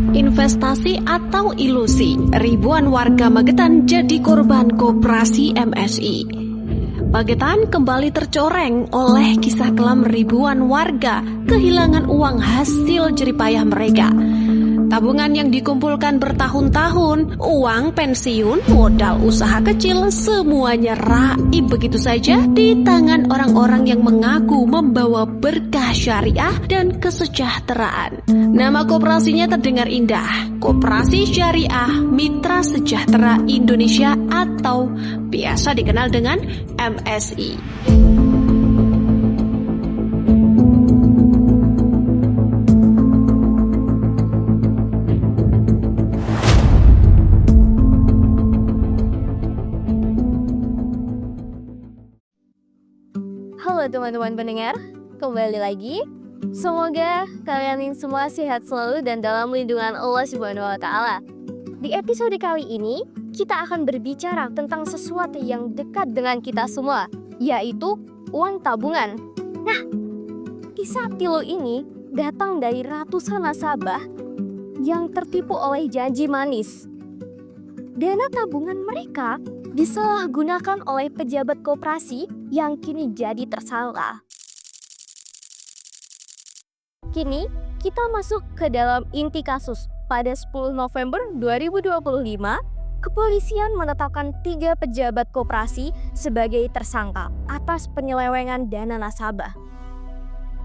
Investasi atau ilusi, ribuan warga Magetan jadi korban koperasi MSI. Magetan kembali tercoreng oleh kisah kelam ribuan warga kehilangan uang hasil jeripayah mereka. Tabungan yang dikumpulkan bertahun-tahun, uang pensiun, modal usaha kecil, semuanya raib begitu saja di tangan orang-orang yang mengaku membawa berkah syariah dan kesejahteraan. Nama koperasinya terdengar indah, Koperasi Syariah Mitra Sejahtera Indonesia atau biasa dikenal dengan MSI. Halo teman-teman pendengar, kembali lagi. Semoga kalian semua sehat selalu dan dalam lindungan Allah Subhanahu wa Ta'ala. Di episode kali ini, kita akan berbicara tentang sesuatu yang dekat dengan kita semua, yaitu uang tabungan. Nah, kisah pilu ini datang dari ratusan nasabah yang tertipu oleh janji manis. Dana tabungan mereka disalahgunakan oleh pejabat koperasi yang kini jadi tersangka. Kini kita masuk ke dalam inti kasus. Pada 10 November 2025, kepolisian menetapkan 3 pejabat koperasi sebagai tersangka atas penyelewengan dana nasabah.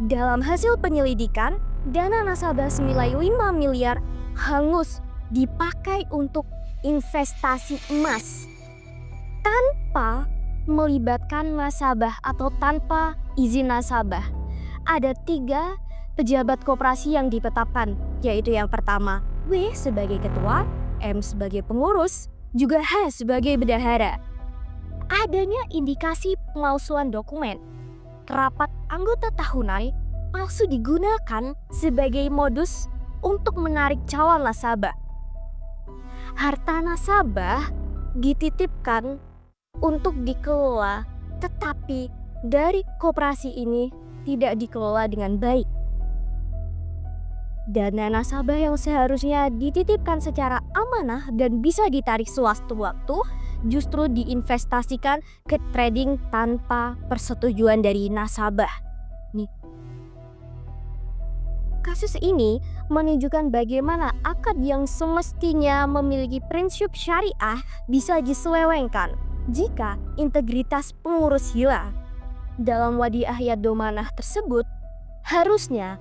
Dalam hasil penyelidikan, dana nasabah senilai 5 miliar hangus dipakai untuk investasi emas tanpa melibatkan nasabah atau tanpa izin nasabah. Ada 3 pejabat koperasi yang ditetapkan, yaitu yang pertama W sebagai ketua, M sebagai pengurus, juga H sebagai bendahara. Adanya indikasi pemalsuan dokumen. Rapat anggota tahunan palsu digunakan sebagai modus untuk menarik calon nasabah. Harta nasabah dititipkan untuk dikelola, tetapi dari koperasi ini tidak dikelola dengan baik. Dana nasabah yang seharusnya dititipkan secara amanah dan bisa ditarik sewaktu-waktu justru diinvestasikan ke trading tanpa persetujuan dari nasabah. Kasus ini menunjukkan bagaimana akad yang semestinya memiliki prinsip syariah bisa diselewengkan jika integritas pengurus hilang. Dalam wadiah yadomanah tersebut, harusnya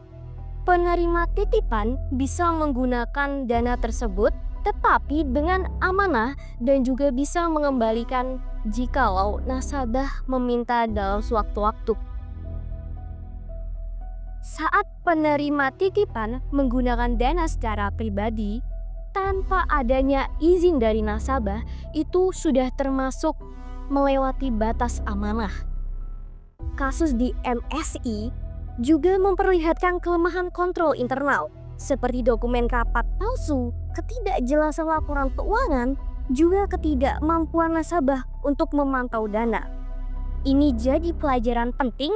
penerima titipan bisa menggunakan dana tersebut tetapi dengan amanah dan juga bisa mengembalikan jikalau nasabah meminta dalam sewaktu-waktu. Saat penerima titipan menggunakan dana secara pribadi tanpa adanya izin dari nasabah, itu sudah termasuk melewati batas amanah. Kasus di MSI juga memperlihatkan kelemahan kontrol internal, seperti dokumen rapat palsu, ketidakjelasan laporan keuangan, juga ketidakmampuan nasabah untuk memantau dana. Ini jadi pelajaran penting.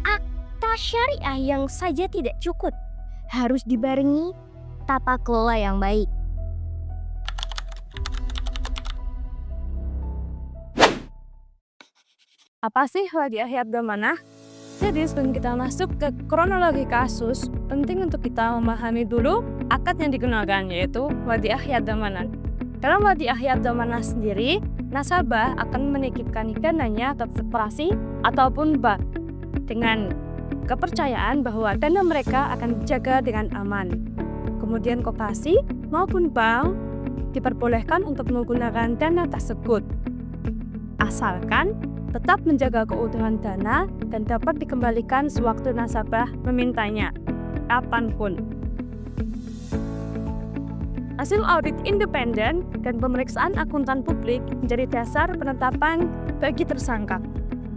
Akta syariah yang saja tidak cukup, harus dibarengi tata kelola yang baik. Apa sih wadiah yadomanah? Jadi sebelum kita masuk ke kronologi kasus, penting untuk kita memahami dulu akad yang digunakan, yaitu wadiah yadomanah. Dalam wadiah yadomanah sendiri, nasabah akan menitipkan dananya ke koperasi ataupun bank dengan kepercayaan bahwa dana mereka akan dijaga dengan aman. Kemudian koperasi maupun bank diperbolehkan untuk menggunakan dana tersebut, asalkan tetap menjaga keutuhan dana dan dapat dikembalikan sewaktu nasabah memintanya, kapanpun. Hasil audit independen dan pemeriksaan akuntan publik menjadi dasar penetapan bagi tersangka.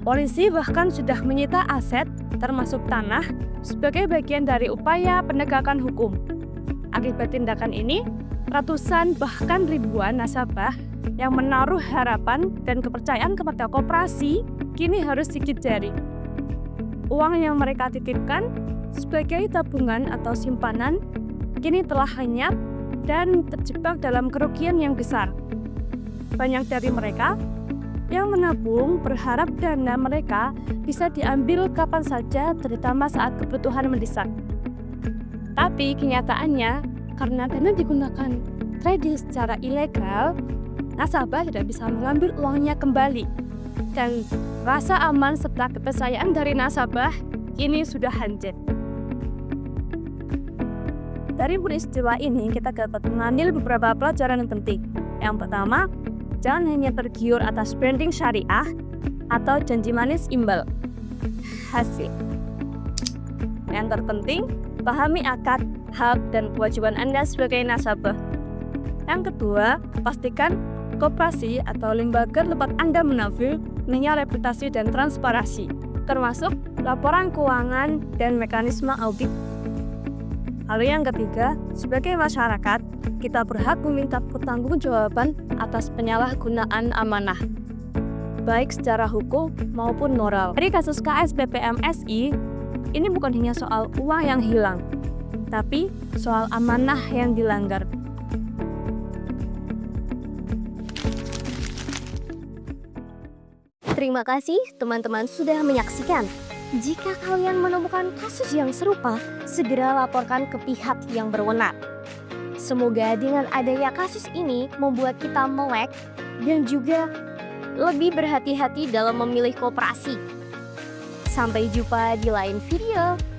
Polisi bahkan sudah menyita aset, termasuk tanah, sebagai bagian dari upaya penegakan hukum. Akibat tindakan ini, ratusan bahkan ribuan nasabah yang menaruh harapan dan kepercayaan kepada koperasi kini harus gigit jari. Uang yang mereka titipkan sebagai tabungan atau simpanan kini telah lenyap dan terjebak dalam kerugian yang besar. Banyak dari mereka yang menabung berharap dana mereka bisa diambil kapan saja, terutama saat kebutuhan mendesak. Tapi kenyataannya, karena dana digunakan trading secara ilegal, nasabah tidak bisa mengambil uangnya kembali. Dan rasa aman serta kepercayaan dari nasabah kini sudah hancur. Dari peristiwa ini kita dapat mengambil beberapa pelajaran yang penting. Yang pertama, jangan hanya tergiur atas branding syariah atau janji manis imbal hasil. Yang terpenting, pahami akad, hak, dan kewajiban Anda sebagai nasabah. Yang kedua, pastikan koperasi atau lembaga tempat Anda menabung punya reputasi dan transparansi, termasuk laporan keuangan dan mekanisme audit. Lalu yang ketiga, sebagai masyarakat, kita berhak meminta pertanggungjawaban atas penyalahgunaan amanah, baik secara hukum maupun moral. Dari kasus KSPP MSI, ini bukan hanya soal uang yang hilang, tapi soal amanah yang dilanggar. Terima kasih teman-teman sudah menyaksikan. Jika kalian menemukan kasus yang serupa, segera laporkan ke pihak yang berwenang. Semoga dengan adanya kasus ini membuat kita melek dan juga lebih berhati-hati dalam memilih koperasi. Sampai jumpa di lain video.